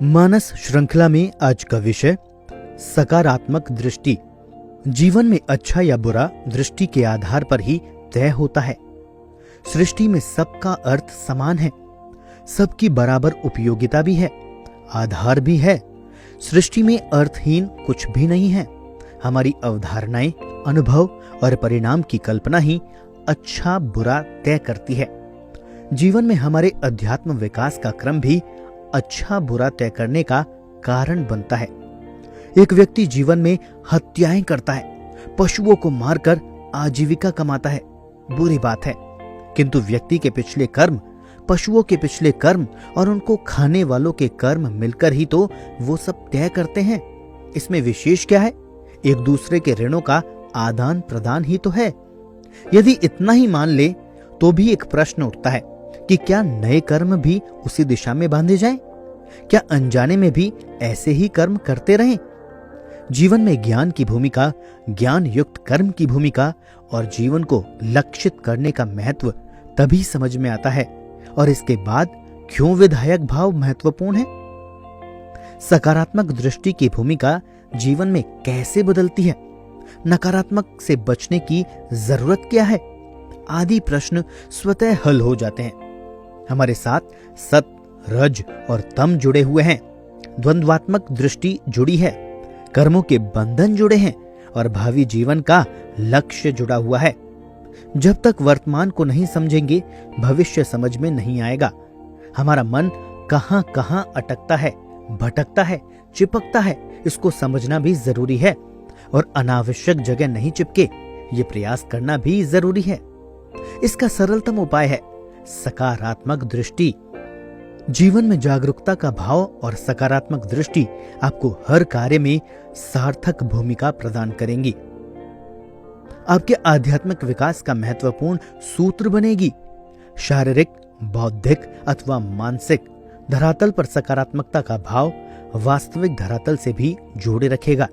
मानस श्रृंखला में आज का विषय सकारात्मक दृष्टि। जीवन में अच्छा या बुरा दृष्टि के आधार पर ही तय होता है। सृष्टि में सबका अर्थ समान है, सबकी बराबर उपयोगिता भी है, आधार भी है। सृष्टि में अर्थहीन कुछ भी नहीं है। हमारी अवधारणाएं, अनुभव और परिणाम की कल्पना ही अच्छा बुरा तय करती है। जीवन में हमारे अध्यात्म विकास का क्रम भी अच्छा बुरा तय करने का कारण बनता है। एक व्यक्ति जीवन में हत्याएं करता है, पशुओं को मारकर आजीविका कमाता है, बुरी बात है। किंतु व्यक्ति के पिछले कर्म, पशुओं के पिछले कर्म और उनको खाने वालों के कर्म मिलकर ही तो वो सब तय करते हैं। इसमें विशेष क्या है? एक दूसरे के ऋणों का आदान प्रदान ही तो है। यदि इतना ही मान ले तो भी एक प्रश्न उठता है कि क्या नए कर्म भी उसी दिशा में बांधे जाएं? क्या अनजाने में भी ऐसे ही कर्म करते रहें? जीवन में ज्ञान की भूमिका, ज्ञान युक्त कर्म की भूमिका और जीवन को लक्षित करने का महत्व तभी समझ में आता है। और इसके बाद क्यों विधायक भाव महत्वपूर्ण है? सकारात्मक दृष्टि की भूमिका जीवन में कैसे बदलती है? नकारात्मक से बचने की जरूरत क्या है? आदि प्रश्न स्वतः हल हो जाते हैं। हमारे साथ सत, रज और तम जुड़े हुए हैं। द्वंद्वात्मक दृष्टि जुड़ी है, कर्मों के बंधन जुड़े हैं और भावी जीवन का लक्ष्य जुड़ा हुआ है। जब तक वर्तमान को नहीं समझेंगे, भविष्य समझ में नहीं आएगा। हमारा मन कहां कहां अटकता है, भटकता है, चिपकता है, इसको समझना भी जरूरी है। और अनावश्यक जगह नहीं चिपके, ये प्रयास करना भी जरूरी है। इसका सरलतम उपाय है सकारात्मक दृष्टि। जीवन में जागरूकता का भाव और सकारात्मक दृष्टि आपको हर कार्य में सार्थक भूमिका प्रदान करेंगी। आपके आध्यात्मिक विकास का महत्वपूर्ण सूत्र बनेगी। शारीरिक, बौद्धिक अथवा मानसिक धरातल पर सकारात्मकता का भाव वास्तविक धरातल से भी जोड़े रखेगा,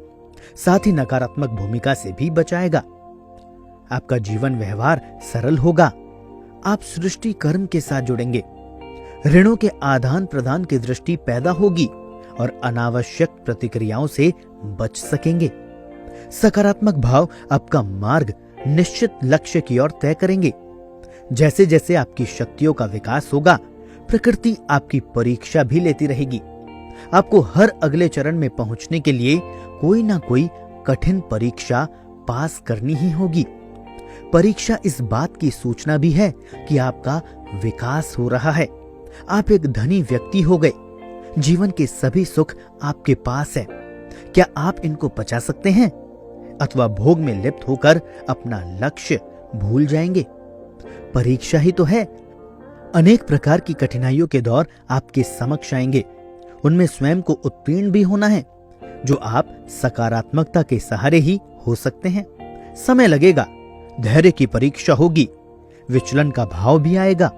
साथ ही नकारात्मक भूमिका से भी बचाएगा। आपका जीवन व्यवहार सरल होगा। आप सृष्टि कर्म के साथ जुड़ेंगे, ऋणों के आदान प्रदान की दृष्टि पैदा होगी और अनावश्यक प्रतिक्रियाओं से बच सकेंगे। सकारात्मक भाव आपका मार्ग निश्चित लक्ष्य की ओर तय करेंगे। जैसे जैसे आपकी शक्तियों का विकास होगा, प्रकृति आपकी परीक्षा भी लेती रहेगी। आपको हर अगले चरण में पहुंचने के लिए कोई ना कोई कठिन परीक्षा पास करनी ही होगी। परीक्षा इस बात की सूचना भी है कि आपका विकास हो रहा है। आप एक धनी व्यक्ति हो गए। जीवन के सभी सुख आपके पास है। क्या आप इनको पचा सकते हैं अथवा भोग में लिप्त होकर अपना लक्ष्य भूल जाएंगे? परीक्षा ही तो है। अनेक प्रकार की कठिनाइयों के दौर आपके समक्ष आएंगे। उनमें स्वयं को उत्तीर्ण भी होना है, जो आप सकारात्मकता के सहारे ही हो सकते हैं। समय लगेगा, धैर्य की परीक्षा होगी, विचलन का भाव भी आएगा।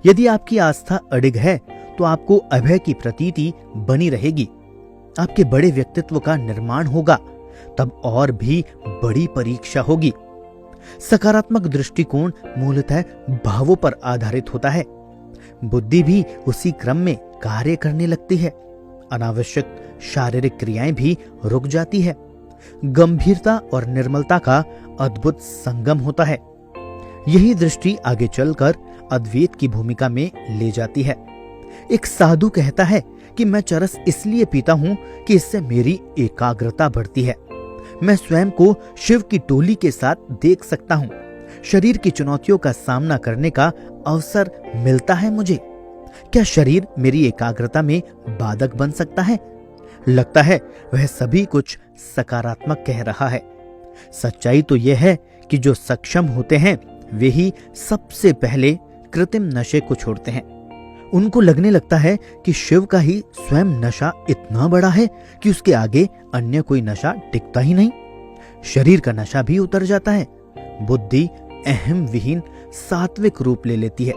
यदि आपकी आस्था अडिग है तो आपको अभय की प्रतीति बनी रहेगी। आपके बड़े व्यक्तित्व का निर्माण होगा, तब और भी बड़ी परीक्षा होगी। सकारात्मक दृष्टिकोण मूलतः भावों पर आधारित होता है। बुद्धि भी उसी क्रम में कार्य करने लगती है। अनावश्यक शारीरिक क्रियाएं भी रुक जाती है। गंभीरता और निर्मलता का अद्भुत संगम होता है। यही दृष्टि आगे चलकर अद्वैत की भूमिका में ले जाती है। एक साधु कहता है कि मैं चरस इसलिए पीता हूं कि इससे मेरी एकाग्रता बढ़ती है। मैं स्वयं को शिव की टोली के साथ देख सकता हूं। शरीर की चुनौतियों का सामना करने का अवसर मिलता है मुझे। क्या शरीर मेरी एकाग्रता में बाधक बन सकता है? लगता है वह सभी कुछ सकारात्मक कह रहा है। सच्चाई तो यह है कि जो सक्षम होते हैं वे ही सबसे पहले कृत्रिम नशे को छोड़ते हैं। उनको लगने लगता है कि शिव का ही स्वयं नशा इतना बड़ा है कि उसके आगे अन्य कोई नशा टिकता ही नहीं। शरीर का नशा भी उतर जाता है। बुद्धि अहम विहीन सात्विक रूप ले लेती है।